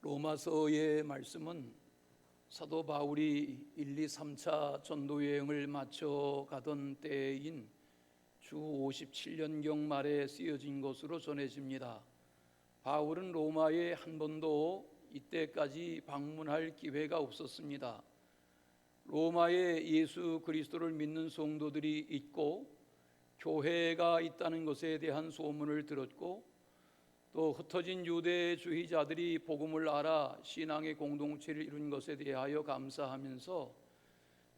로마서의 말씀은 사도 바울이 1, 2, 3차 전도 여행을 마쳐 가던 때인 주 57년경 말에 쓰여진 것으로 전해집니다. 바울은 로마에 한 번도 이때까지 방문할 기회가 없었습니다. 로마에 예수 그리스도를 믿는 성도들이 있고 교회가 있다는 것에 대한 소문을 들었고, 또 흩어진 유대주의자들이 복음을 알아 신앙의 공동체를 이룬 것에 대하여 감사하면서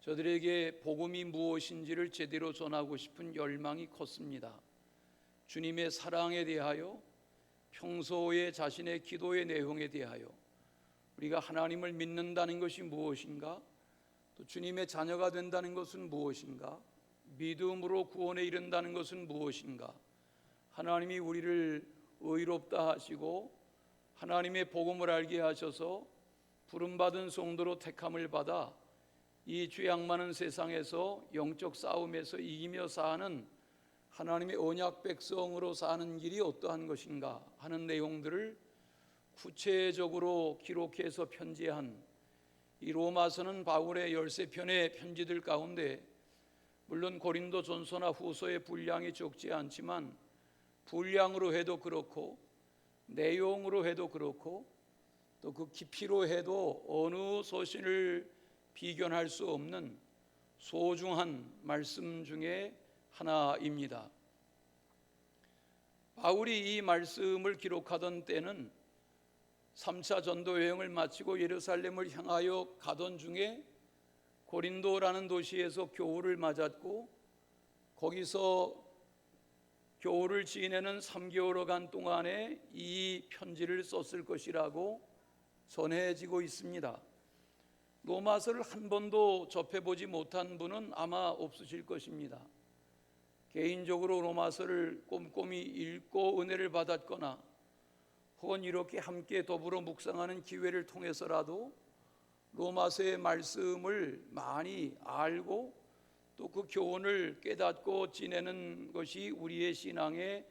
저들에게 복음이 무엇인지를 제대로 전하고 싶은 열망이 컸습니다. 주님의 사랑에 대하여, 평소에 자신의 기도의 내용에 대하여, 우리가 하나님을 믿는다는 것이 무엇인가, 또 주님의 자녀가 된다는 것은 무엇인가, 믿음으로 구원에 이른다는 것은 무엇인가, 하나님이 우리를 의롭다 하시고 하나님의 복음을 알게 하셔서 부름받은 성도로 택함을 받아 이 죄악 많은 세상에서 영적 싸움에서 이기며 사는 하나님의 언약 백성으로 사는 길이 어떠한 것인가 하는 내용들을 구체적으로 기록해서 편지한 이 로마서는 바울의 13편의 편지들 가운데, 물론 고린도 전서나 후서의 분량이 적지 않지만 분량으로 해도 그렇고 내용으로 해도 그렇고 또 그 깊이로 해도 어느 서신을 비견할 수 없는 소중한 말씀 중에 하나입니다. 바울이 이 말씀을 기록하던 때는 3차 전도 여행을 마치고 예루살렘을 향하여 가던 중에 고린도라는 도시에서 겨울을 맞았고, 거기서 겨울을 지내는 3개월여간 동안에 이 편지를 썼을 것이라고 전해지고 있습니다. 로마서를 한 번도 접해보지 못한 분은 아마 없으실 것입니다. 개인적으로 로마서를 꼼꼼히 읽고 은혜를 받았거나 혹은 이렇게 함께 더불어 묵상하는 기회를 통해서라도 로마서의 말씀을 많이 알고 또 그 교훈을 깨닫고 지내는 것이 우리의 신앙의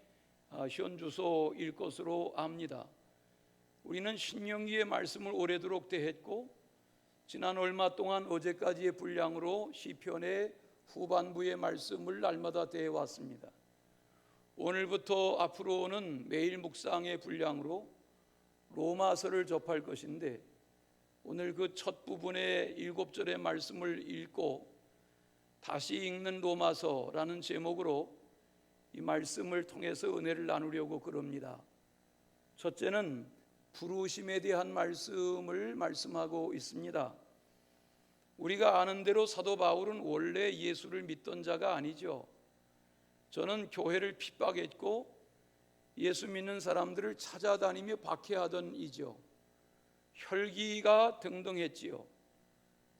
현주소일 것으로 압니다. 우리는 신명기의 말씀을 오래도록 대했고, 지난 얼마 동안 어제까지의 분량으로 시편의 후반부의 말씀을 날마다 대해왔습니다. 오늘부터 앞으로는 매일 묵상의 분량으로 로마서를 접할 것인데, 오늘 그 첫 부분의 7절의 말씀을 읽고 다시 읽는 로마서라는 제목으로 이 말씀을 통해서 은혜를 나누려고 그럽니다. 첫째는 부르심에 대한 말씀을 말씀하고 있습니다. 우리가 아는 대로 사도 바울은 원래 예수를 믿던 자가 아니죠. 저는 교회를 핍박했고 예수 믿는 사람들을 찾아다니며 박해하던 이죠. 혈기가 등등했지요.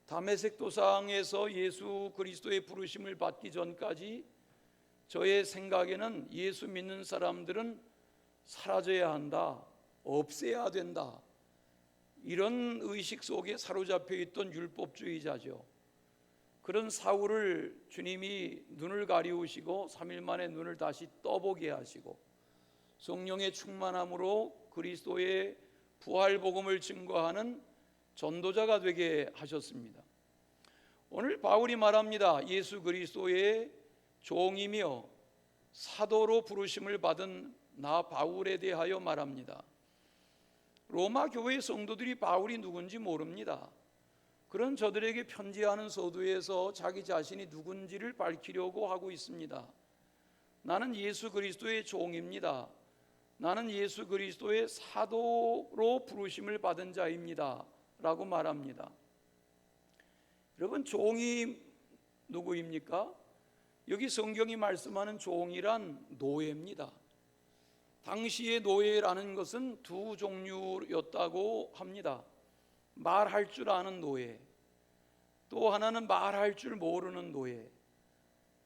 다메섹 도상에서 예수 그리스도의 부르심을 받기 전까지 저의 생각에는 예수 믿는 사람들은 사라져야 한다, 없애야 된다, 이런 의식 속에 사로잡혀 있던 율법주의자죠. 그런 사울을 주님이 눈을 가리우시고 3일 만에 눈을 다시 떠보게 하시고 성령의 충만함으로 그리스도의 부활 복음을 증거하는 전도자가 되게 하셨습니다. 오늘 바울이 말합니다. 예수 그리스도의 종이며 사도로 부르심을 받은 나 바울에 대하여 말합니다. 로마 교회 성도들이 바울이 누군지 모릅니다. 그런 저들에게 편지하는 서두에서 자기 자신이 누군지를 밝히려고 하고 있습니다. 나는 예수 그리스도의 종입니다. 나는 예수 그리스도의 사도로 부르심을 받은 자입니다 라고 말합니다. 여러분, 종이 누구입니까? 여기 성경이 말씀하는 종이란 노예입니다. 당시의 노예라는 것은 두 종류였다고 합니다. 말할 줄 아는 노예, 또 하나는 말할 줄 모르는 노예.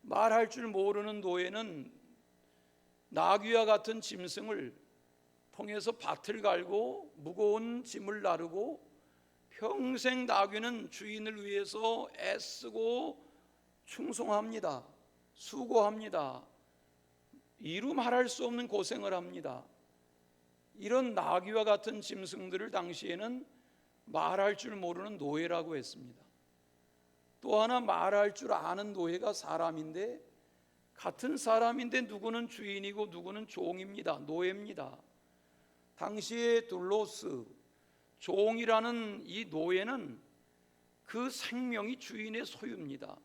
말할 줄 모르는 노예는 나귀와 같은 짐승을 통해서 밭을 갈고 무거운 짐을 나르고 평생 나귀는 주인을 위해서 애쓰고 충성합니다. 수고합니다. 이루 말할 수 없는 고생을 합니다. 이런 나귀와 같은 짐승들을 당시에는 말할 줄 모르는 노예라고 했습니다. 또 하나 말할 줄 아는 노예가 사람인데, 같은 사람인데 누구는 주인이고 누구는 종입니다. 노예입니다. 당시의 둘로스, 종이라는 이 노예는 그 생명이 주인의 소유입니다.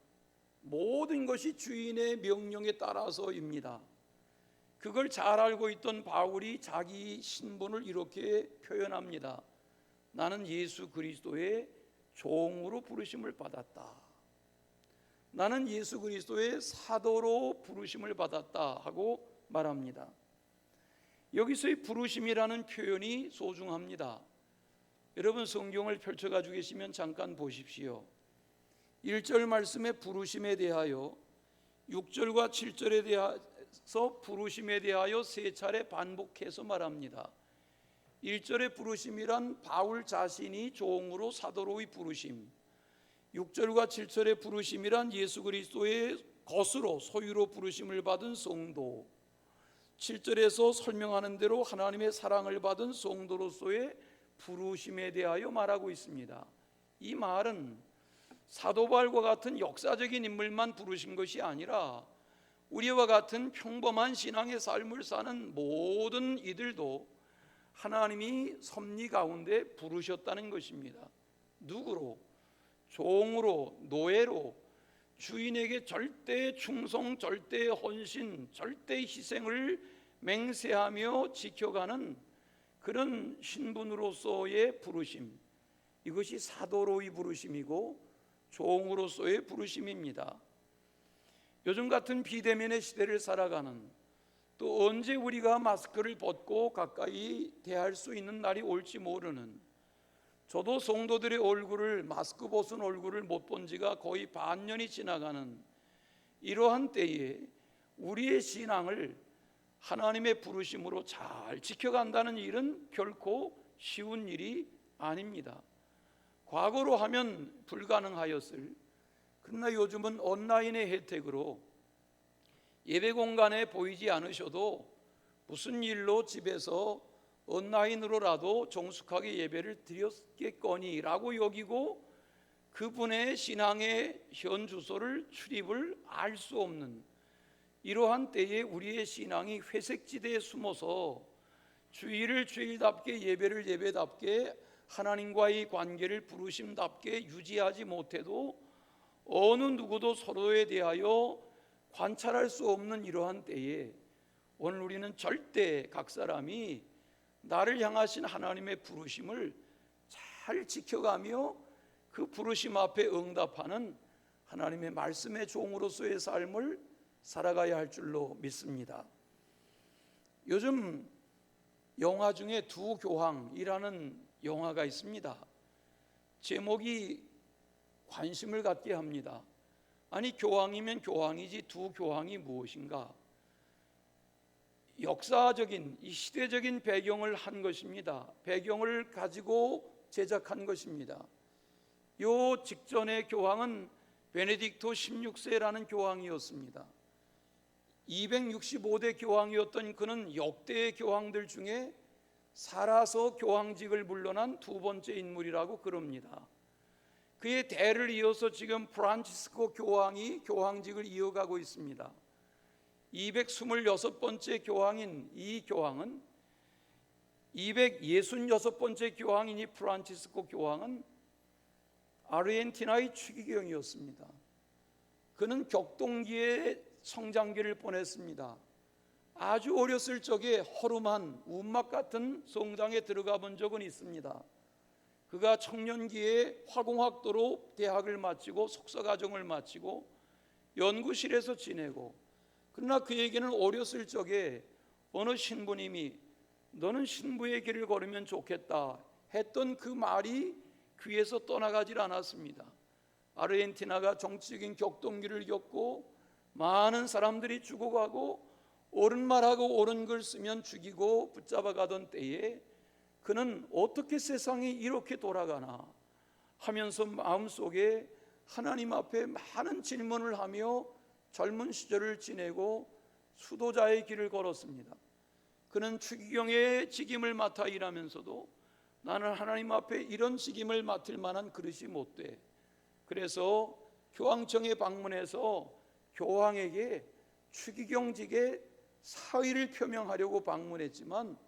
모든 것이 주인의 명령에 따라서입니다. 그걸 잘 알고 있던 바울이 자기 신분을 이렇게 표현합니다. 나는 예수 그리스도의 종으로 부르심을 받았다. 나는 예수 그리스도의 사도로 부르심을 받았다 하고 말합니다. 여기서의 부르심이라는 표현이 소중합니다. 여러분 성경을 펼쳐가지고 계시면 잠깐 보십시오. 1절 말씀의 부르심에 대하여 6절과 7절에 대해서 부르심에 대하여 세 차례 반복해서 말합니다. 1절의 부르심이란 바울 자신이 종으로 사도로의 부르심, 6절과 7절의 부르심이란 예수 그리스도의 것으로 소유로 부르심을 받은 성도, 7절에서 설명하는 대로 하나님의 사랑을 받은 성도로서의 부르심에 대하여 말하고 있습니다. 이 말은 사도 바울과 같은 역사적인 인물만 부르신 것이 아니라 우리와 같은 평범한 신앙의 삶을 사는 모든 이들도 하나님이 섭리 가운데 부르셨다는 것입니다. 누구로? 종으로, 노예로, 주인에게 절대 충성, 절대 헌신, 절대 희생을 맹세하며 지켜가는 그런 신분으로서의 부르심, 이것이 사도로의 부르심이고 종으로서의 부르심입니다. 요즘 같은 비대면의 시대를 살아가는, 또 언제 우리가 마스크를 벗고 가까이 대할 수 있는 날이 올지 모르는, 저도 성도들의 얼굴을, 마스크 벗은 얼굴을 못 본 지가 거의 반년이 지나가는 이러한 때에 우리의 신앙을 하나님의 부르심으로 잘 지켜간다는 일은 결코 쉬운 일이 아닙니다. 과거로 하면 불가능하였을, 그러나 요즘은 온라인의 혜택으로 예배 공간에 보이지 않으셔도 무슨 일로 집에서 온라인으로라도 정숙하게 예배를 드렸겠거니라고 여기고 그분의 신앙의 현 주소를 출입을 알 수 없는 이러한 때에 우리의 신앙이 회색지대에 숨어서 주일을 주일답게, 예배를 예배답게, 하나님과의 관계를 부르심답게 유지하지 못해도 어느 누구도 서로에 대하여 관찰할 수 없는 이러한 때에 오늘 우리는 절대 각 사람이 나를 향하신 하나님의 부르심을 잘 지켜가며 그 부르심 앞에 응답하는 하나님의 말씀의 종으로서의 삶을 살아가야 할 줄로 믿습니다. 요즘 영화 중에 두 교황이라는 영화가 있습니다. 제목이 관심을 갖게 합니다. 아니, 교황이면 교황이지 두 교황이 무엇인가? 역사적인, 이 시대적인 배경을 한 것입니다. 배경을 가지고 제작한 것입니다. 요 직전의 교황은 베네딕토 16세라는 교황이었습니다. 265대 교황이었던 그는 역대의 교황들 중에 살아서 교황직을 물러난 두 번째 인물이라고 그럽니다. 그의 대를 이어서 지금 프란치스코 교황이 교황직을 이어가고 있습니다. 226번째 교황인 이 교황은, 266번째 교황인 이 프란치스코 교황은 아르헨티나의 추기경이었습니다. 그는 격동기에 성장기를 보냈습니다. 아주 어렸을 적에 허름한 움막 같은 성장에 들어가 본 적은 있습니다. 그가 청년기에 화공학도로 대학을 마치고 석사과정을 마치고 연구실에서 지내고, 그러나 그에게는 어렸을 적에 어느 신부님이 너는 신부의 길을 걸으면 좋겠다 했던 그 말이 귀에서 떠나가질 않았습니다. 아르헨티나가 정치적인 격동기를 겪고 많은 사람들이 죽어가고 옳은 말하고 옳은 글 쓰면 죽이고 붙잡아가던 때에 그는 어떻게 세상이 이렇게 돌아가나 하면서 마음속에 하나님 앞에 많은 질문을 하며 젊은 시절을 지내고 수도자의 길을 걸었습니다. 그는 추기경의 직임을 맡아 일하면서도 나는 하나님 앞에 이런 직임을 맡을 만한 그릇이 못 돼. 그래서 교황청에 방문해서 교황에게 추기경직의 사의를 표명하려고 방문했지만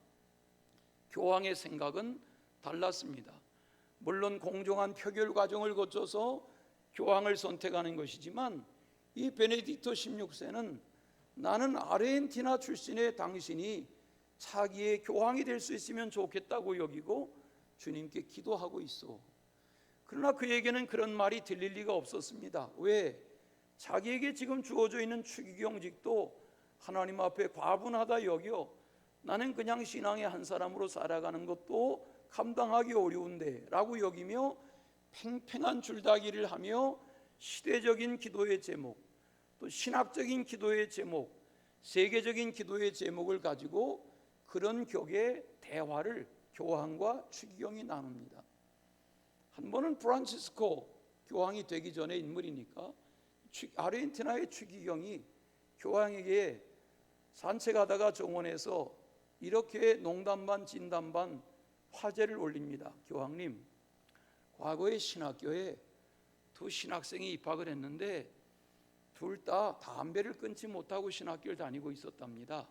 교황의 생각은 달랐습니다. 물론 공정한 표결 과정을 거쳐서 교황을 선택하는 것이지만 이 베네딕토 16세는 나는 아르헨티나 출신의 당신이 차기의 교황이 될 수 있으면 좋겠다고 여기고 주님께 기도하고 있어. 그러나 그에게는 그런 말이 들릴 리가 없었습니다. 왜? 자기에게 지금 주어져 있는 추기경직도 하나님 앞에 과분하다 여겨 나는 그냥 신앙의 한 사람으로 살아가는 것도 감당하기 어려운데 라고 여기며 팽팽한 줄다기를 하며 시대적인 기도의 제목, 또 신학적인 기도의 제목, 세계적인 기도의 제목을 가지고 그런 격의 대화를 교황과 추기경이 나눕니다. 한 번은 프란치스코 교황이 되기 전에 인물이니까 아르헨티나의 추기경이 교황에게 산책하다가 정원에서 이렇게 농담 반 진담 반 화제를 올립니다. 교황님, 과거에 신학교에 두 신학생이 입학을 했는데 둘 다 담배를 끊지 못하고 신학교를 다니고 있었답니다.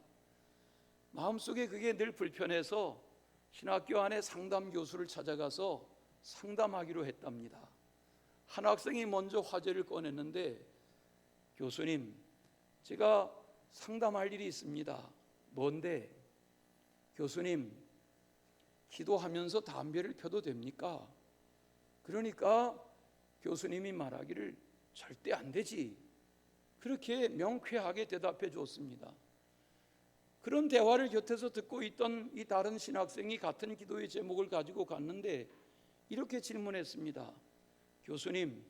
마음속에 그게 늘 불편해서 신학교 안에 상담 교수를 찾아가서 상담하기로 했답니다. 한 학생이 먼저 화제를 꺼냈는데 교수님, 제가 상담할 일이 있습니다. 뭔데? 교수님, 기도하면서 담배를 펴도 됩니까? 그러니까 교수님이 말하기를 절대 안 되지. 그렇게 명쾌하게 대답해 줬습니다. 그런 대화를 곁에서 듣고 있던 이 다른 신학생이 같은 기도의 제목을 가지고 갔는데 이렇게 질문했습니다. 교수님,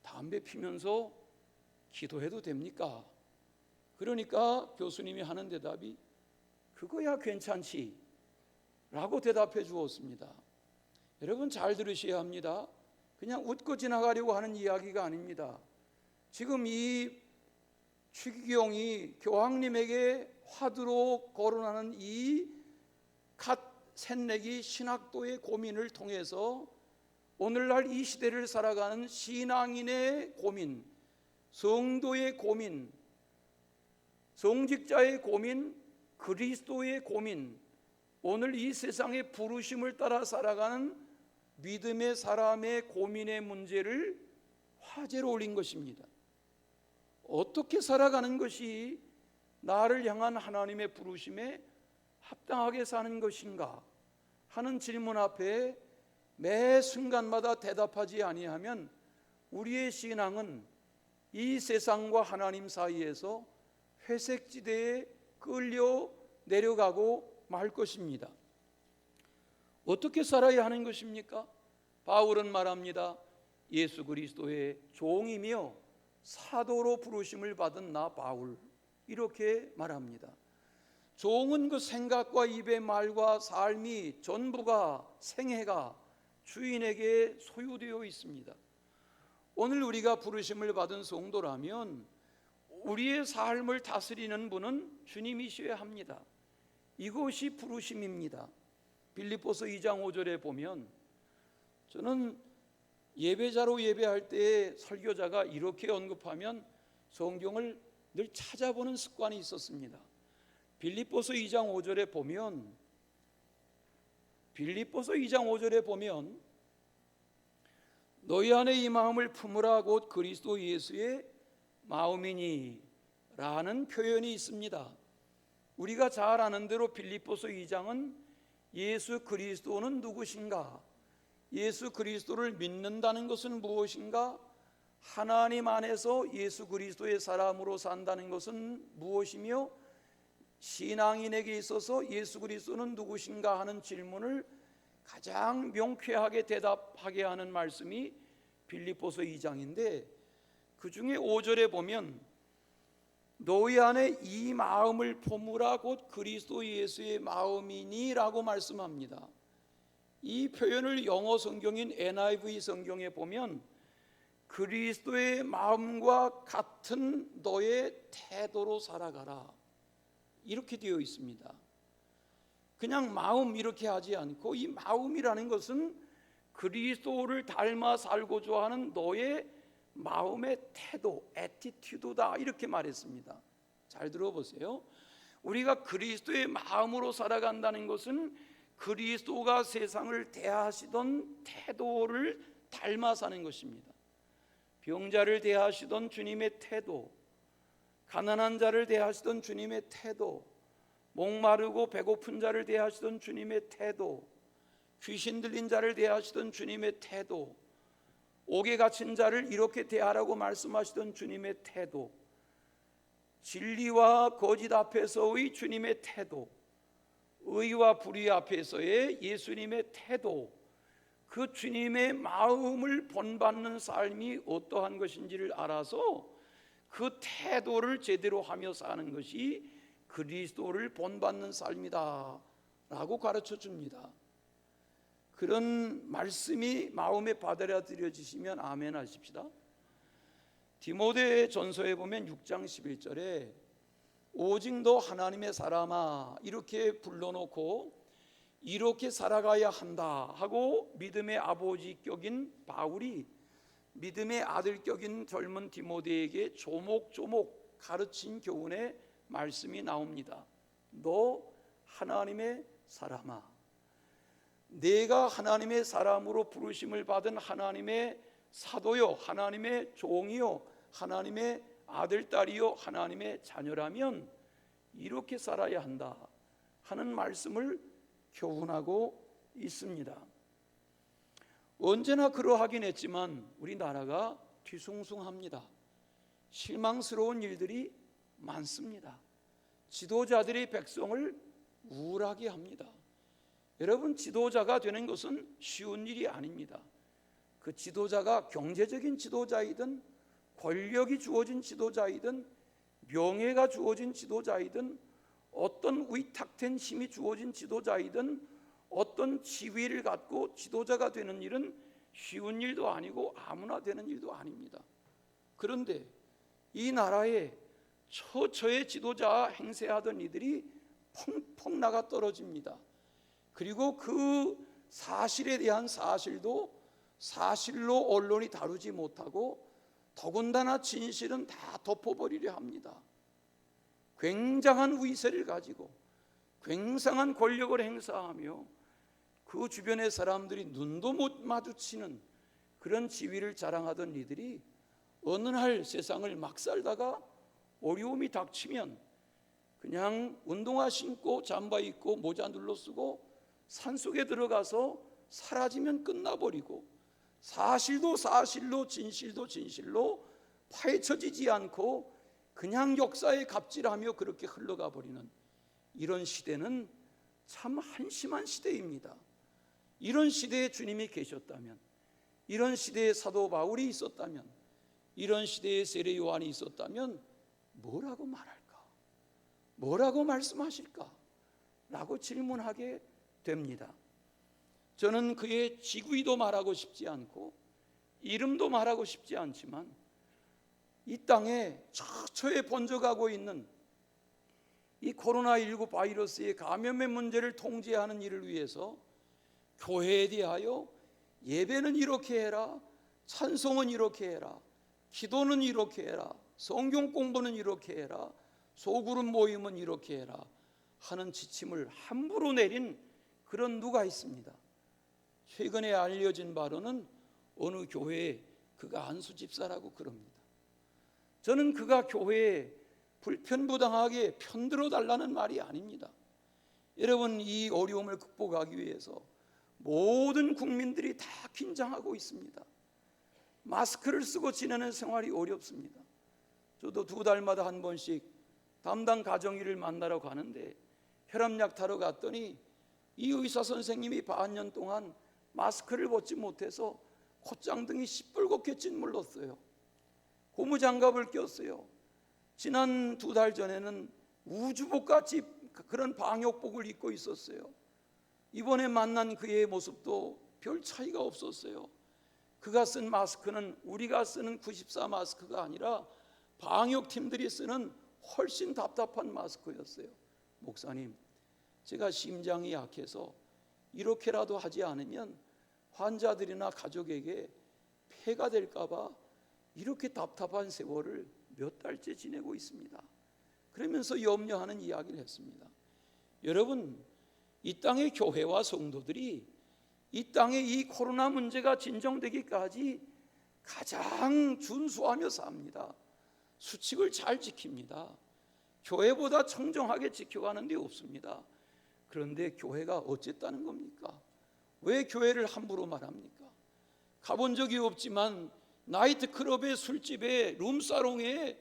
담배 피면서 기도해도 됩니까? 그러니까 교수님이 하는 대답이 그거야 괜찮지 라고 대답해 주었습니다. 여러분 잘 들으셔야 합니다. 그냥 웃고 지나가려고 하는 이야기가 아닙니다. 지금 이 추기경이 교황님에게 화두로 거론하는 이 갓 샌내기 신학도의 고민을 통해서 오늘날 이 시대를 살아가는 신앙인의 고민, 성도의 고민, 성직자의 고민, 그리스도의 고민, 오늘 이 세상의 부르심을 따라 살아가는 믿음의 사람의 고민의 문제를 화제로 올린 것입니다. 어떻게 살아가는 것이 나를 향한 하나님의 부르심에 합당하게 사는 것인가 하는 질문 앞에 매 순간마다 대답하지 아니하면 우리의 신앙은 이 세상과 하나님 사이에서 회색지대에 끌려 내려가고 말 것입니다. 어떻게 살아야 하는 것입니까? 바울은 말합니다. 예수 그리스도의 종이며 사도로 부르심을 받은 나 바울, 이렇게 말합니다. 종은 그 생각과 입의 말과 삶이 전부가 생애가 주인에게 소유되어 있습니다. 오늘 우리가 부르심을 받은 성도라면 우리의 삶을 다스리는 분은 주님이셔야 합니다. 이것이 부르심입니다. 빌립보서 2장 5절에 보면 저는 예배자로 예배할 때 설교자가 이렇게 언급하면 성경을 늘 찾아보는 습관이 있었습니다. 빌립보서 2장 5절에 보면 너희 안에 이 마음을 품으라 곧 그리스도 예수의 마음이니 라는 표현이 있습니다. 우리가 잘 아는 대로 빌립보서 2장은 예수 그리스도는 누구신가, 예수 그리스도를 믿는다는 것은 무엇인가, 하나님 안에서 예수 그리스도의 사람으로 산다는 것은 무엇이며 신앙인에게 있어서 예수 그리스도는 누구신가 하는 질문을 가장 명쾌하게 대답하게 하는 말씀이 빌립보서 2장인데 그 중에 5절에 보면 너희 안에 이 마음을 품으라 곧 그리스도 예수의 마음이니 라고 말씀합니다. 이 표현을 영어 성경인 NIV 성경에 보면 그리스도의 마음과 같은 너의 태도로 살아가라 이렇게 되어 있습니다. 그냥 마음 이렇게 하지 않고 이 마음이라는 것은 그리스도를 닮아 살고자 하는 너의 마음의 태도, 애티튜드다 이렇게 말했습니다. 잘 들어보세요. 우리가 그리스도의 마음으로 살아간다는 것은 그리스도가 세상을 대하시던 태도를 닮아 사는 것입니다. 병자를 대하시던 주님의 태도, 가난한 자를 대하시던 주님의 태도, 목마르고 배고픈 자를 대하시던 주님의 태도, 귀신 들린 자를 대하시던 주님의 태도, 옥에 갇힌 자를 이렇게 대하라고 말씀하시던 주님의 태도, 진리와 거짓 앞에서의 주님의 태도, 의와 불의 앞에서의 예수님의 태도, 그 주님의 마음을 본받는 삶이 어떠한 것인지를 알아서 그 태도를 제대로 하며 사는 것이 그리스도를 본받는 삶이다 라고 가르쳐 줍니다. 그런 말씀이 마음에 받아들여지시면 아멘 하십시다. 디모데 전서에 보면 6장 11절에 오직 너 하나님의 사람아 이렇게 불러놓고 이렇게 살아가야 한다 하고 믿음의 아버지 격인 바울이 믿음의 아들 격인 젊은 디모데에게 조목조목 가르친 교훈의 말씀이 나옵니다. 너 하나님의 사람아, 내가 하나님의 사람으로 부르심을 받은 하나님의 사도요, 하나님의 종이요, 하나님의 아들, 딸이요, 하나님의 자녀라면 이렇게 살아야 한다 하는 말씀을 교훈하고 있습니다. 언제나 그러하긴 했지만 우리나라가 뒤숭숭합니다. 실망스러운 일들이 많습니다. 지도자들이 백성을 우울하게 합니다. 여러분, 지도자가 되는 것은 쉬운 일이 아닙니다. 그 지도자가 경제적인 지도자이든 권력이 주어진 지도자이든 명예가 주어진 지도자이든 어떤 위탁된 힘이 주어진 지도자이든 어떤 지위를 갖고 지도자가 되는 일은 쉬운 일도 아니고 아무나 되는 일도 아닙니다. 그런데 이 나라에 처처의 지도자 행세하던 이들이 펑펑 나가 떨어집니다. 그리고 그 사실에 대한 사실도 사실로 언론이 다루지 못하고 더군다나 진실은 다 덮어버리려 합니다. 굉장한 위세를 가지고 굉장한 권력을 행사하며 그 주변의 사람들이 눈도 못 마주치는 그런 지위를 자랑하던 이들이 어느 날 세상을 막 살다가 어려움이 닥치면 그냥 운동화 신고 잠바 입고 모자 눌러 쓰고 산속에 들어가서 사라지면 끝나버리고 사실도 사실로 진실도 진실로 파헤쳐지지 않고 그냥 역사에 갑질하며 그렇게 흘러가 버리는 이런 시대는 참 한심한 시대입니다. 이런 시대에 주님이 계셨다면, 이런 시대에 사도 바울이 있었다면, 이런 시대에 세례 요한이 있었다면 뭐라고 말할까? 뭐라고 말씀하실까? 라고 질문하게 됩니다. 저는 그의 직위도 말하고 싶지 않고 이름도 말하고 싶지 않지만 이 땅에 처처에 번져가고 있는 이 코로나19 바이러스의 감염의 문제를 통제하는 일을 위해서 교회에 대하여 예배는 이렇게 해라, 찬송은 이렇게 해라, 기도는 이렇게 해라, 성경 공부는 이렇게 해라, 소그룹 모임은 이렇게 해라 하는 지침을 함부로 내린 그런 누가 있습니다. 최근에 알려진 바로는 어느 교회에 그가 안수 집사라고 그럽니다. 저는 그가 교회에 불편부당하게 편들어 달라는 말이 아닙니다. 여러분, 이 어려움을 극복하기 위해서 모든 국민들이 다 긴장하고 있습니다. 마스크를 쓰고 지내는 생활이 어렵습니다. 저도 2달마다 한 번씩 담당 가정의를 만나러 가는데 혈압약 타러 갔더니 이 의사 선생님이 반년 동안 마스크를 벗지 못해서 콧장등이 시뻘겋게 찐물렀어요. 고무장갑을 꼈어요. 지난 2달 전에는 우주복같이 그런 방역복을 입고 있었어요. 이번에 만난 그의 모습도 별 차이가 없었어요. 그가 쓴 마스크는 우리가 쓰는 94 마스크가 아니라 방역팀들이 쓰는 훨씬 답답한 마스크였어요. 목사님, 제가 심장이 약해서 이렇게라도 하지 않으면 환자들이나 가족에게 폐가 될까 봐 이렇게 답답한 세월을 몇 달째 지내고 있습니다. 그러면서 염려하는 이야기를 했습니다. 여러분, 이 땅의 교회와 성도들이 이 땅의 이 코로나 문제가 진정되기까지 가장 준수하며 삽니다. 수칙을 잘 지킵니다. 교회보다 청정하게 지켜가는 데 없습니다. 그런데 교회가 어쨌다는 겁니까? 왜 교회를 함부로 말합니까? 가본 적이 없지만 나이트클럽에, 술집에, 룸사롱에,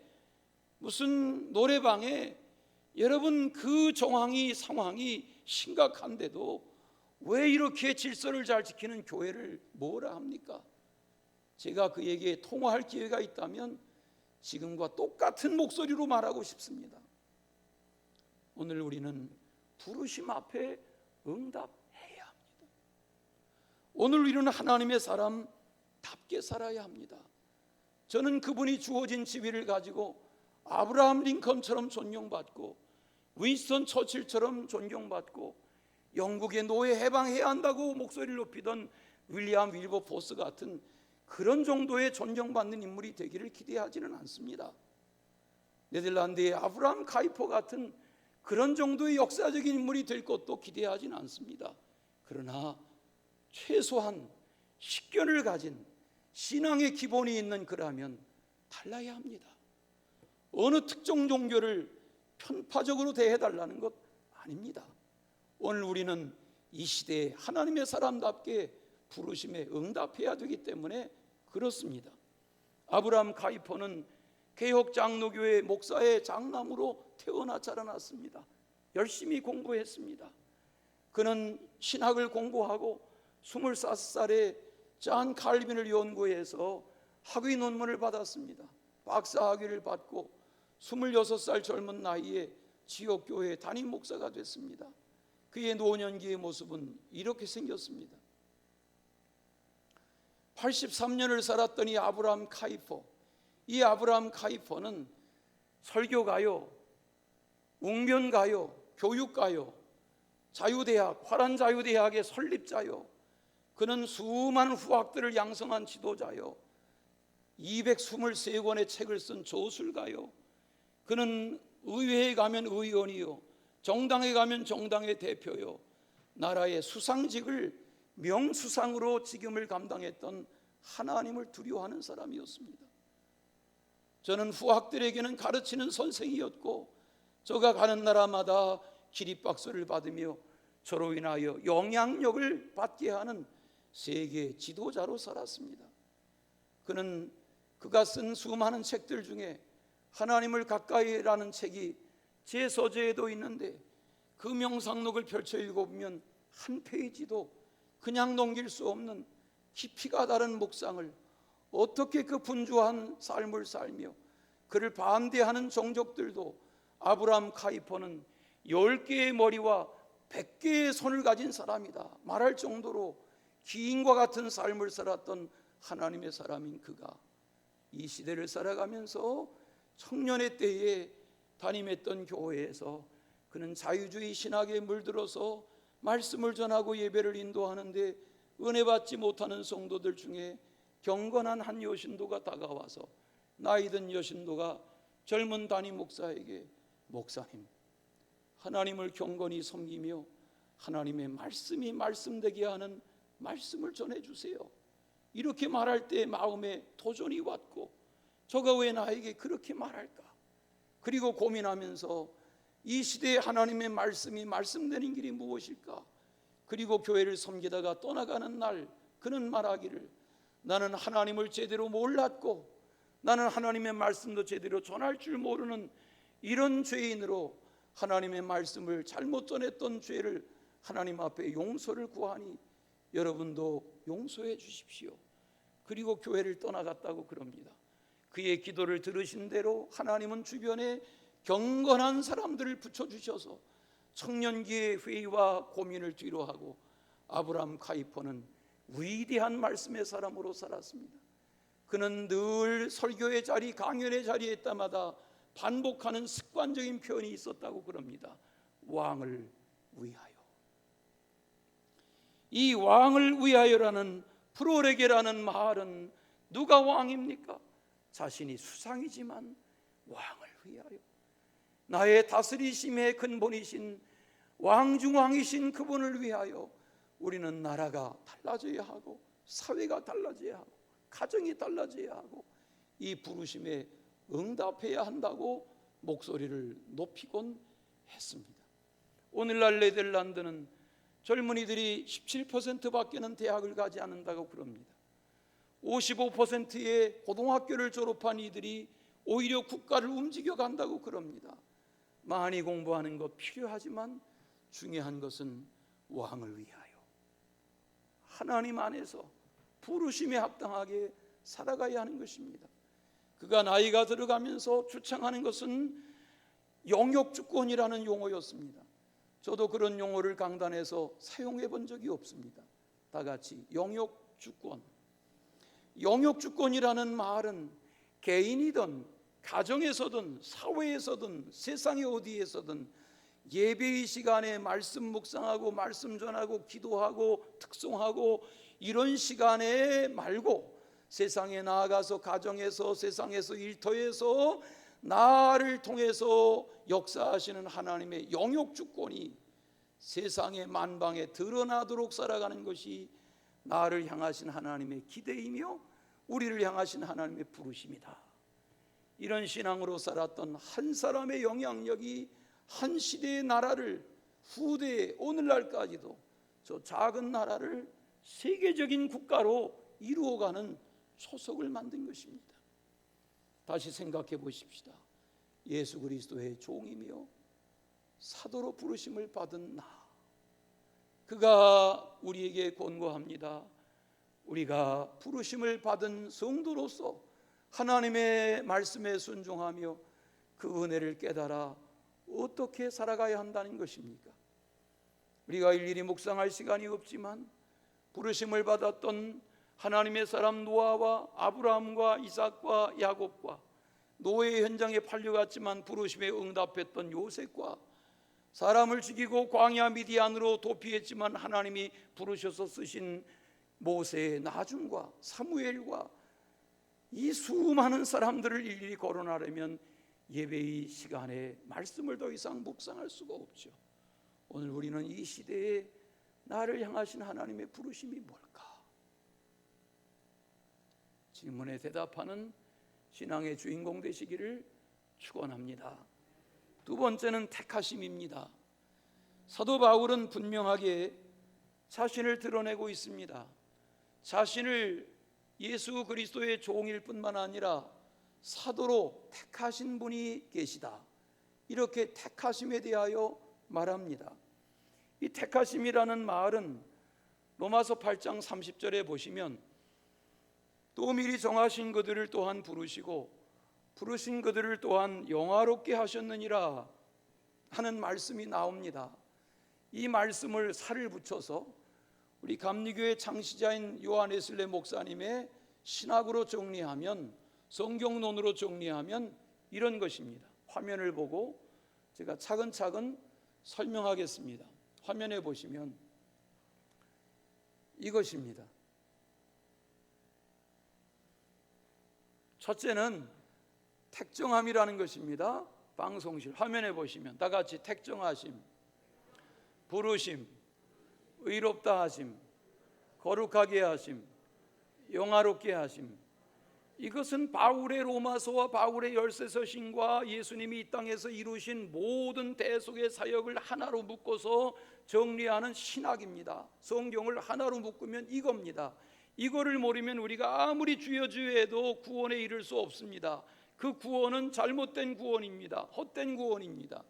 무슨 노래방에, 여러분 그 상황이 심각한데도 왜 이렇게 질서를 잘 지키는 교회를 뭐라 합니까? 제가 그에게 통화할 기회가 있다면 지금과 똑같은 목소리로 말하고 싶습니다. 오늘 우리는 부르심 앞에 응답해야 합니다. 오늘 우리는 하나님의 사람답게 살아야 합니다. 저는 그분이 주어진 지위를 가지고 아브라함 링컨처럼 존경받고 윈스턴 처칠처럼 존경받고 영국의 노예 해방해야 한다고 목소리를 높이던 윌리엄 윌버포스 같은 그런 정도의 존경받는 인물이 되기를 기대하지는 않습니다. 네덜란드의 아브라함 카이퍼 같은 그런 정도의 역사적인 인물이 될 것도 기대하지는 않습니다. 그러나 최소한 식견을 가진 신앙의 기본이 있는 그라면 달라야 합니다. 어느 특정 종교를 편파적으로 대해달라는 것 아닙니다. 오늘 우리는 이 시대에 하나님의 사람답게 부르심에 응답해야 되기 때문에 그렇습니다. 아브라함 카이퍼는 개혁 장로교회 목사의 장남으로 태어나 자라났습니다. 열심히 공부했습니다. 그는 신학을 공부하고 25살에 잔 칼빈을 연구해서 학위 논문을 받았습니다. 박사 학위를 받고 26살 젊은 나이에 지역교회 담임 목사가 됐습니다. 그의 노년기의 모습은 이렇게 생겼습니다. 83년을 살았던 이 아브라함 카이퍼, 이 아브라함 카이퍼는 설교가요, 웅변가요, 교육가요, 자유대학, 화란 자유대학의 설립자요, 그는 수많은 후학들을 양성한 지도자요, 223권의 책을 쓴 저술가요, 그는 의회에 가면 의원이요, 정당에 가면 정당의 대표요, 나라의 수상직을 명수상으로 직임을 감당했던 하나님을 두려워하는 사람이었습니다. 저는 후학들에게는 가르치는 선생이었고 저가 가는 나라마다 기립박수를 받으며 저로 인하여 영향력을 받게 하는 세계 지도자로 살았습니다. 그는 그가 쓴 수많은 책들 중에 하나님을 가까이라는 책이 제 서재에도 있는데 그 명상록을 펼쳐 읽어보면 한 페이지도 그냥 넘길 수 없는 깊이가 다른 묵상을, 어떻게 그 분주한 삶을 살며 그를 반대하는 정적들도 아브라함 카이퍼는 10개의 머리와 100개의 손을 가진 사람이다 말할 정도로 기인과 같은 삶을 살았던 하나님의 사람인 그가 이 시대를 살아가면서 청년의 때에 담임했던 교회에서 그는 자유주의 신학에 물들어서 말씀을 전하고 예배를 인도하는데 은혜 받지 못하는 성도들 중에 경건한 한 여신도가 다가와서 나이 든 여신도가 젊은 담임 목사에게, 목사님, 하나님을 경건히 섬기며 하나님의 말씀이 말씀되게 하는 말씀을 전해주세요. 이렇게 말할 때 마음에 도전이 왔고 저가 왜 나에게 그렇게 말할까? 그리고 고민하면서 이 시대에 하나님의 말씀이 말씀되는 길이 무엇일까? 그리고 교회를 섬기다가 떠나가는 날 그는 말하기를, 나는 하나님을 제대로 몰랐고 나는 하나님의 말씀도 제대로 전할 줄 모르는 이런 죄인으로 하나님의 말씀을 잘못 전했던 죄를 하나님 앞에 용서를 구하니 여러분도 용서해 주십시오. 그리고 교회를 떠나갔다고 그럽니다. 그의 기도를 들으신 대로 하나님은 주변에 경건한 사람들을 붙여주셔서 청년기의 회의와 고민을 뒤로하고 아브라함 카이퍼는 위대한 말씀의 사람으로 살았습니다. 그는 늘 설교의 자리, 강연의 자리에 있다마다 반복하는 습관적인 표현이 있었다고 그럽니다. 왕을 위하여. 이 왕을 위하여라는 프로레게라는 말은 누가 왕입니까? 자신이 수상이지만 왕을 위하여. 나의 다스리심의 근본이신 왕중왕이신 그분을 위하여 우리는 나라가 달라져야 하고 사회가 달라져야 하고 가정이 달라져야 하고 이 부르심에 응답해야 한다고 목소리를 높이곤 했습니다. 오늘날 네덜란드는 젊은이들이 17%밖에는 대학을 가지 않는다고 그럽니다. 55%의 고등학교를 졸업한 이들이 오히려 국가를 움직여 간다고 그럽니다. 많이 공부하는 것 필요하지만 중요한 것은 왕을 위하여 하나님 안에서 부르심에 합당하게 살아가야 하는 것입니다. 그가 나이가 들어가면서 주창하는 것은 영역주권이라는 용어였습니다. 저도 그런 용어를 강단에서 사용해 본 적이 없습니다. 다 같이 영역주권. 영역주권이라는 말은 개인이든 가정에서든 사회에서든 세상의 어디에서든 예배의 시간에 말씀 묵상하고 말씀 전하고 기도하고 특송하고 이런 시간에 말고 세상에 나아가서 가정에서 세상에서 일터에서 나를 통해서 역사하시는 하나님의 영역주권이 세상의 만방에 드러나도록 살아가는 것이 나를 향하신 하나님의 기대이며 우리를 향하신 하나님의 부르심이다. 이런 신앙으로 살았던 한 사람의 영향력이 한 시대의 나라를 후대에 오늘날까지도 저 작은 나라를 세계적인 국가로 이루어가는 초석을 만든 것입니다. 다시 생각해 보십시다. 예수 그리스도의 종이며 사도로 부르심을 받은 나, 그가 우리에게 권고합니다. 우리가 부르심을 받은 성도로서 하나님의 말씀에 순종하며 그 은혜를 깨달아 어떻게 살아가야 한다는 것입니까? 우리가 일일이 묵상할 시간이 없지만 부르심을 받았던 하나님의 사람 노아와 아브라함과 이삭과 야곱과 노예의 현장에 팔려갔지만 부르심에 응답했던 요셉과 사람을 죽이고 광야 미디안으로 도피했지만 하나님이 부르셔서 쓰신 모세의 나중과 사무엘과 이 수많은 사람들을 일일이 거론하려면 예배의 시간에 말씀을 더 이상 묵상할 수가 없죠. 오늘 우리는 이 시대에 나를 향하신 하나님의 부르심이 뭘까? 질문에 대답하는 신앙의 주인공 되시기를 축원합니다. 두 번째는 택하심입니다. 사도 바울은 분명하게 자신을 드러내고 있습니다. 자신을 예수 그리스도의 종일 뿐만 아니라 사도로 택하신 분이 계시다, 이렇게 택하심에 대하여 말합니다. 이 택하심이라는 말은 로마서 8장 30절에 보시면 또 미리 정하신 그들을 또한 부르시고 부르신 그들을 또한 영화롭게 하셨느니라 하는 말씀이 나옵니다. 이 말씀을 살을 붙여서 우리 감리교의 창시자인 요한 웨슬레 목사님의 신학으로 정리하면, 성경론으로 정리하면 이런 것입니다. 화면을 보고 제가 차근차근 설명하겠습니다. 화면에 보시면 이것입니다. 첫째는 택정함이라는 것입니다. 방송실 화면에 보시면 다 같이 택정하심, 부르심, 의롭다 하심, 거룩하게 하심, 영화롭게 하심. 이것은 바울의 로마서와 바울의 열세서신과 예수님이 이 땅에서 이루신 모든 대속의 사역을 하나로 묶어서 정리하는 신학입니다. 성경을 하나로 묶으면 이겁니다. 이거를 모르면 우리가 아무리 주여 주여 해도 구원에 이를 수 없습니다. 그 구원은 잘못된 구원입니다. 헛된 구원입니다.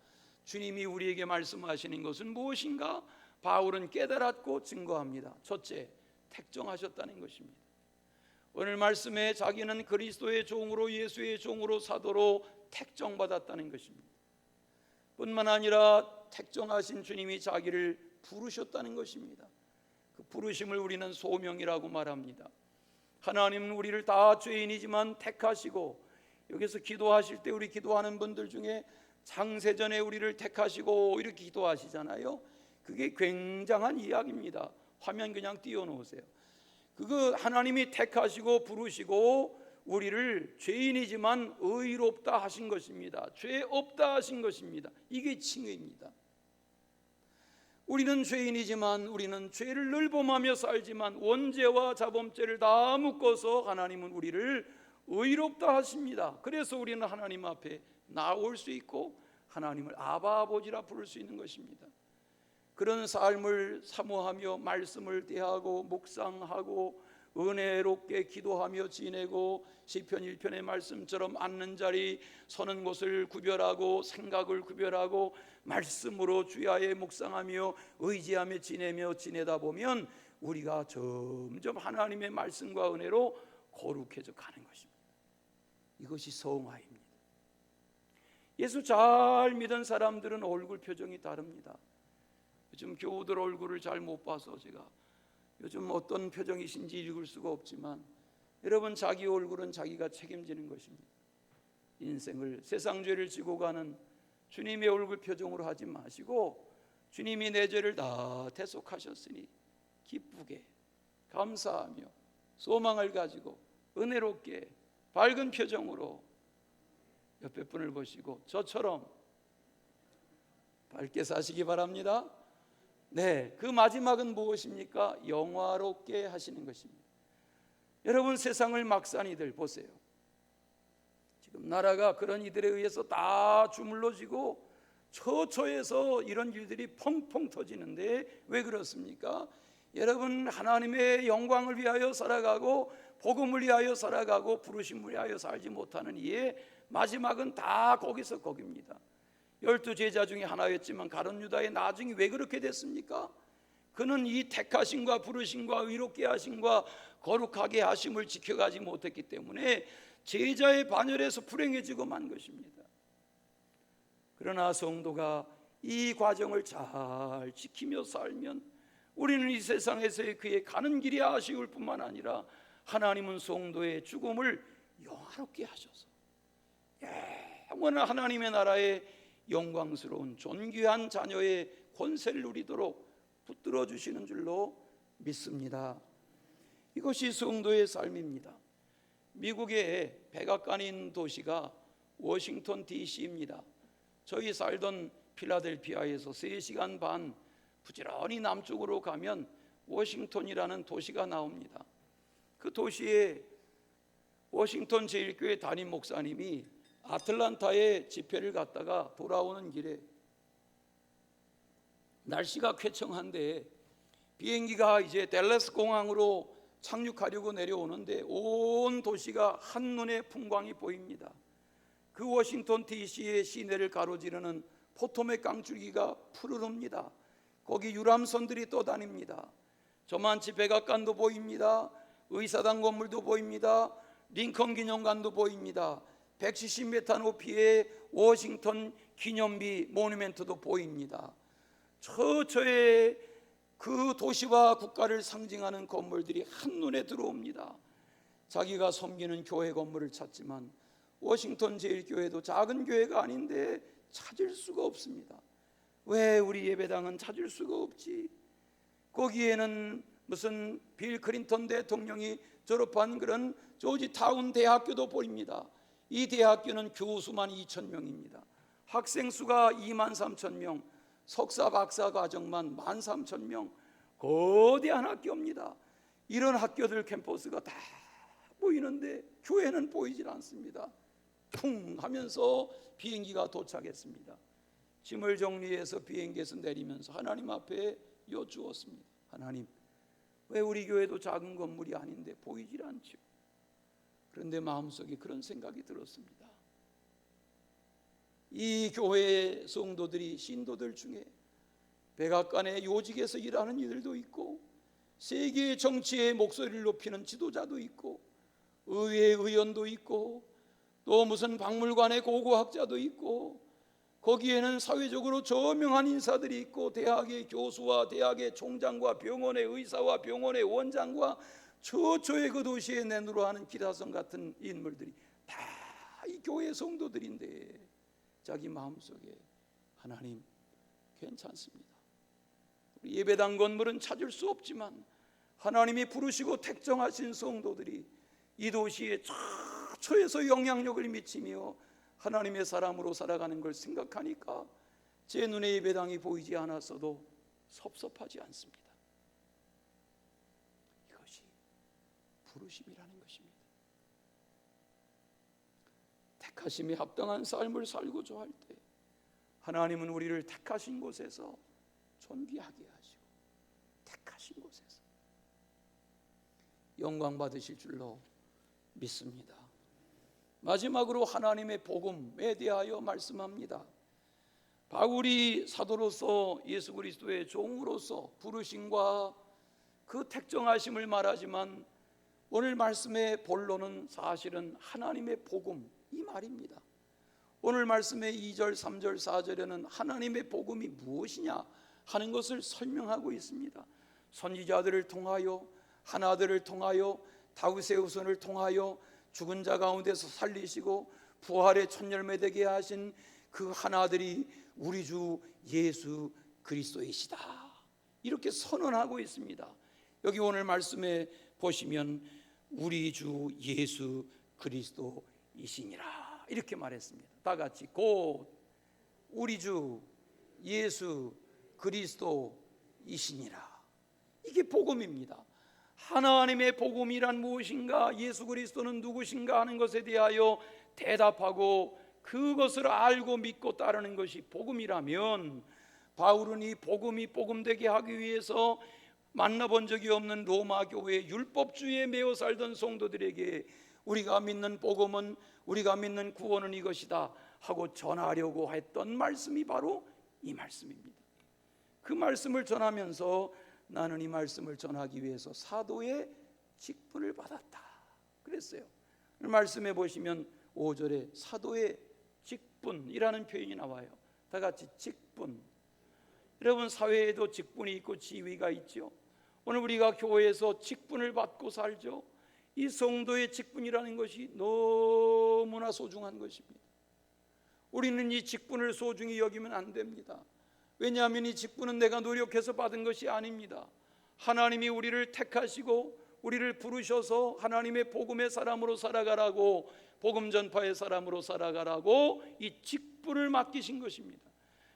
주님이 우리에게 말씀하시는 것은 무엇인가? 바울은 깨달았고 증거합니다. 첫째, 택정하셨다는 것입니다. 오늘 말씀에 자기는 그리스도의 종으로, 예수의 종으로, 사도로 택정받았다는 것입니다. 뿐만 아니라 택정하신 주님이 자기를 부르셨다는 것입니다. 그 부르심을 우리는 소명이라고 말합니다. 하나님은 우리를 다 죄인이지만 택하시고, 여기서 기도하실 때 우리 기도하는 분들 중에 창세전에 우리를 택하시고 이렇게 기도하시잖아요. 그게 굉장한 이야기입니다. 화면 그냥 띄워놓으세요. 그거 하나님이 택하시고 부르시고 우리를 죄인이지만 의롭다 하신 것입니다. 죄 없다 하신 것입니다. 이게 칭의입니다. 우리는 죄인이지만 우리는 죄를 늘 범하며 살지만 원죄와 자범죄를 다 묶어서 하나님은 우리를 의롭다 하십니다. 그래서 우리는 하나님 앞에 나올 수 있고 하나님을 아바 아버지라 부를 수 있는 것입니다. 그런 삶을 사모하며 말씀을 대하고 묵상하고 은혜롭게 기도하며 지내고 시편 1편의 말씀처럼 앉는 자리 서는 곳을 구별하고 생각을 구별하고 말씀으로 주야에 묵상하며 의지하며 지내다 보면 우리가 점점 하나님의 말씀과 은혜로 거룩해져 가는 것입니다. 이것이 성화입니다. 예수 잘 믿은 사람들은 얼굴 표정이 다릅니다. 요즘 교우들 얼굴을 잘 못 봐서 제가 요즘 어떤 표정이신지 읽을 수가 없지만 여러분, 자기 얼굴은 자기가 책임지는 것입니다. 인생을 세상 죄를 지고 가는 주님의 얼굴 표정으로 하지 마시고 주님이 내 죄를 다 대속하셨으니 기쁘게 감사하며 소망을 가지고 은혜롭게 밝은 표정으로 옆에 분을 보시고 저처럼 밝게 사시기 바랍니다. 네, 그 마지막은 무엇입니까? 영화롭게 하시는 것입니다. 여러분, 세상을 막산 이들 보세요. 지금 나라가 그런 이들에 의해서 다 주물러지고 처처해서 이런 일들이 펑펑 터지는데 왜 그렇습니까? 여러분, 하나님의 영광을 위하여 살아가고 복음을 위하여 살아가고 부르심을 위하여 살지 못하는 이의 마지막은 다 거기서 거깁니다. 12제자 중에 하나였지만 가룟 유다의 나중에 왜 그렇게 됐습니까? 그는 이 택하심과 부르심과 의롭게 하심과 거룩하게 하심을 지켜가지 못했기 때문에 제자의 반열에서 불행해지고 만 것입니다. 그러나 성도가 이 과정을 잘 지키며 살면 우리는 이 세상에서의 그의 가는 길이 아쉬울 뿐만 아니라 하나님은 성도의 죽음을 영화롭게 하셔서 영원한 하나님의 나라의 영광스러운 존귀한 자녀의 권세를 누리도록 붙들어 주시는 줄로 믿습니다. 이것이 성도의 삶입니다. 미국의 백악관인 도시가 워싱턴 DC입니다. 저희 살던 필라델피아에서 3시간 반 부지런히 남쪽으로 가면 워싱턴이라는 도시가 나옵니다. 그 도시에 워싱턴 제1교회 담임 목사님이 아틀란타에 집회를 갔다가 돌아오는 길에 날씨가 쾌청한데 비행기가 이제 댈러스 공항으로 착륙하려고 내려오는데 온 도시가 한눈에 풍광이 보입니다. 그 워싱턴 DC의 시내를 가로지르는 포토맥 강줄기가 푸르릅니다. 거기 유람선들이 떠다닙니다. 저만치 백악관도 보입니다. 의사당 건물도 보입니다. 링컨 기념관도 보입니다. 170m 높이의 워싱턴 기념비 모뉴멘트도 보입니다. 처처에 그 도시와 국가를 상징하는 건물들이 한눈에 들어옵니다. 자기가 섬기는 교회 건물을 찾지만 워싱턴 제1교회도 작은 교회가 아닌데 찾을 수가 없습니다. 왜 우리 예배당은 찾을 수가 없지? 거기에는 무슨 빌 클린턴 대통령이 졸업한 그런 조지타운 대학교도 보입니다. 이 대학교는 교수만 2,000명입니다. 학생 수가 23,000명, 석사 박사 과정만 13,000명, 거대한 학교입니다. 이런 학교들 캠퍼스가 다 보이는데 교회는 보이질 않습니다. 퉁 하면서 비행기가 도착했습니다. 짐을 정리해서 비행기에서 내리면서 하나님 앞에 여쭈었습니다. 하나님, 왜 우리 교회도 작은 건물이 아닌데 보이질 않죠? 그런데 마음속에 그런 생각이 들었습니다. 이 교회의 성도들이 신도들 중에 백악관의 요직에서 일하는 이들도 있고 세계 정치의 목소리를 높이는 지도자도 있고 의회 의원도 있고 또 무슨 박물관의 고고학자도 있고 거기에는 사회적으로 저명한 인사들이 있고 대학의 교수와 대학의 총장과 병원의 의사와 병원의 원장과 처처의 그 도시에 내누로 하는 기라성 같은 인물들이 다 이 교회 성도들인데 자기 마음속에 하나님 괜찮습니다. 우리 예배당 건물은 찾을 수 없지만 하나님이 부르시고 택정하신 성도들이 이 도시에 처처에서 영향력을 미치며 하나님의 사람으로 살아가는 걸 생각하니까 제 눈에 예배당이 보이지 않았어도 섭섭하지 않습니다. 이것이 부르심이라는 것입니다. 택하심에 합당한 삶을 살고자 할 때 하나님은 우리를 택하신 곳에서 존귀하게 하시고 택하신 곳에서 영광 받으실 줄로 믿습니다. 마지막으로 하나님의 복음에 대하여 말씀합니다. 바울이 사도로서 예수 그리스도의 종으로서 부르심과 그 택정하심을 말하지만 오늘 말씀의 본론은 사실은 하나님의 복음 이 말입니다. 오늘 말씀의 2절, 3절, 4절에는 하나님의 복음이 무엇이냐 하는 것을 설명하고 있습니다. 선지자들을 통하여 하나들을 통하여 다윗의 후손을 통하여 죽은 자 가운데서 살리시고 부활의 첫 열매 되게 하신 그 하나들이 우리 주 예수 그리스도이시다 이렇게 선언하고 있습니다. 여기 오늘 말씀에 보시면 우리 주 예수 그리스도이시니라 이렇게 말했습니다. 다 같이 곧 우리 주 예수 그리스도이시니라. 이게 복음입니다. 하나님의 복음이란 무엇인가, 예수 그리스도는 누구신가 하는 것에 대하여 대답하고 그것을 알고 믿고 따르는 것이 복음이라면, 바울은 이 복음이 복음되게 하기 위해서 만나본 적이 없는 로마 교회의 율법주의에 매여 살던 성도들에게 우리가 믿는 복음은, 우리가 믿는 구원은 이것이다 하고 전하려고 했던 말씀이 바로 이 말씀입니다. 그 말씀을 전하면서 나는 이 말씀을 전하기 위해서 사도의 직분을 받았다 그랬어요. 말씀해 보시면 5절에 사도의 직분이라는 표현이 나와요. 다 같이 직분. 여러분, 사회에도 직분이 있고 지위가 있죠. 오늘 우리가 교회에서 직분을 받고 살죠. 이 성도의 직분이라는 것이 너무나 소중한 것입니다. 우리는 이 직분을 소중히 여기면 안 됩니다. 왜냐하면 이 직분은 내가 노력해서 받은 것이 아닙니다. 하나님이 우리를 택하시고 우리를 부르셔서 하나님의 복음의 사람으로 살아가라고, 복음 전파의 사람으로 살아가라고 이 직분을 맡기신 것입니다.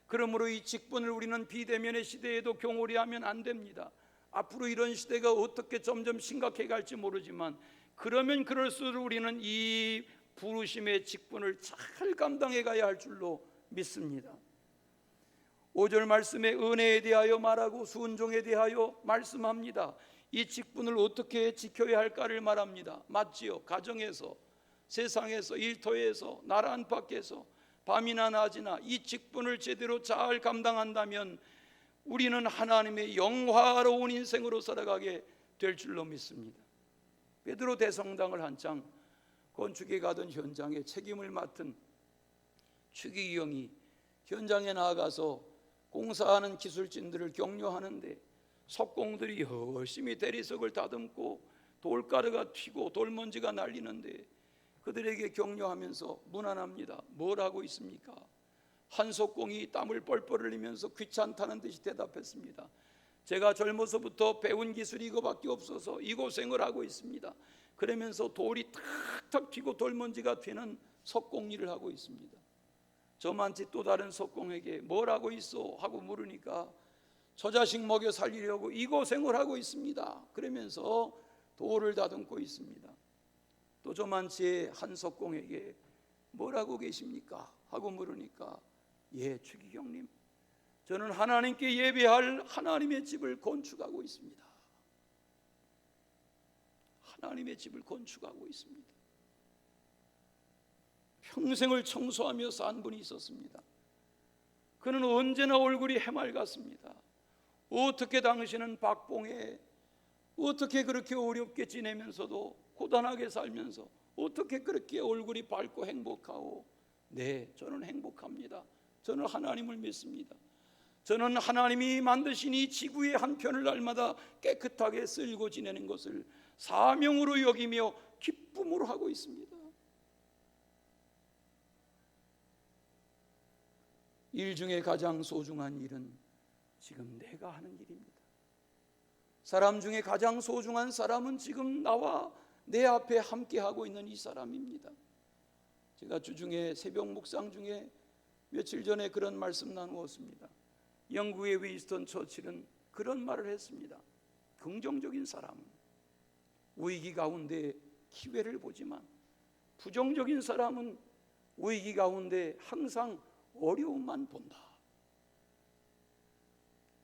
그러므로 이 직분을 우리는 비대면의 시대에도 경홀히 하면 안 됩니다. 앞으로 이런 시대가 어떻게 점점 심각해 갈지 모르지만 그러면 그럴수록 우리는 이 부르심의 직분을 잘 감당해 가야 할 줄로 믿습니다. 5절 말씀에 은혜에 대하여 말하고 순종에 대하여 말씀합니다. 이 직분을 어떻게 지켜야 할까를 말합니다. 맞지요? 가정에서, 세상에서, 일터에서, 나라 안팎에서 밤이나 낮이나 이 직분을 제대로 잘 감당한다면 우리는 하나님의 영화로운 인생으로 살아가게 될 줄로 믿습니다. 베드로 대성당을 한창 건축에 가던 현장에 책임을 맡은 추기경이 현장에 나아가서 공사하는 기술진들을 격려하는데 석공들이 열심히 대리석을 다듬고 돌가루가 튀고 돌먼지가 날리는데 그들에게 격려하면서 문안합니다. 뭘 하고 있습니까? 한 석공이 땀을 뻘뻘 흘리면서 귀찮다는 듯이 대답했습니다. 제가 젊어서부터 배운 기술이 이거밖에 없어서 이 고생을 하고 있습니다. 그러면서 돌이 탁탁 튀고 돌먼지가 튀는 석공 일을 하고 있습니다. 저만치 또 다른 석공에게 뭘 하고 있어? 하고 물으니까 저 자식 먹여 살리려고 이 고생을 하고 있습니다. 그러면서 돌을 다듬고 있습니다. 또 저만치 한 석공에게 뭘 하고 계십니까? 하고 물으니까 예, 추기경님, 저는 하나님께 예배할 하나님의 집을 건축하고 있습니다. 하나님의 집을 건축하고 있습니다. 평생을 청소하며 산 분이 있었습니다. 그는 언제나 얼굴이 해맑았습니다. 어떻게 당신은 박봉에 어떻게 그렇게 어렵게 지내면서도 고단하게 살면서 어떻게 그렇게 얼굴이 밝고 행복하오? 네, 저는 행복합니다. 저는 하나님을 믿습니다. 저는 하나님이 만드신 이 지구의 한 편을 날마다 깨끗하게 쓸고 지내는 것을 사명으로 여기며 기쁨으로 하고 있습니다. 일 중에 가장 소중한 일은 지금 내가 하는 일입니다. 사람 중에 가장 소중한 사람은 지금 나와 내 앞에 함께하고 있는 이 사람입니다. 제가 주중에 새벽 묵상 중에 며칠 전에 그런 말씀 나누었습니다. 영국의 윈스턴 처칠은 그런 말을 했습니다. 긍정적인 사람은 위기 가운데 기회를 보지만 부정적인 사람은 위기 가운데 항상 어려움만 본다.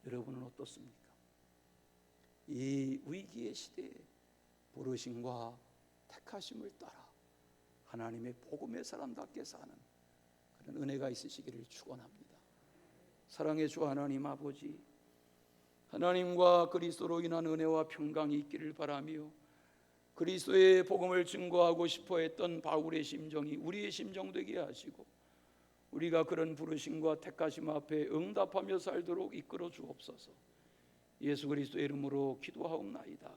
여러분은 어떻습니까? 이 위기의 시대에 부르심과 택하심을 따라 하나님의 복음의 사람답게 사는 그런 은혜가 있으시기를 축원합니다. 사랑의 주 하나님 아버지, 하나님과 그리스도로 인한 은혜와 평강이 있기를 바라며 그리스도의 복음을 증거하고 싶어 했던 바울의 심정이 우리의 심정 되게 하시고 우리가 그런 부르심과 택하심 앞에 응답하며 살도록 이끌어 주옵소서. 예수 그리스도의 이름으로 기도하옵나이다.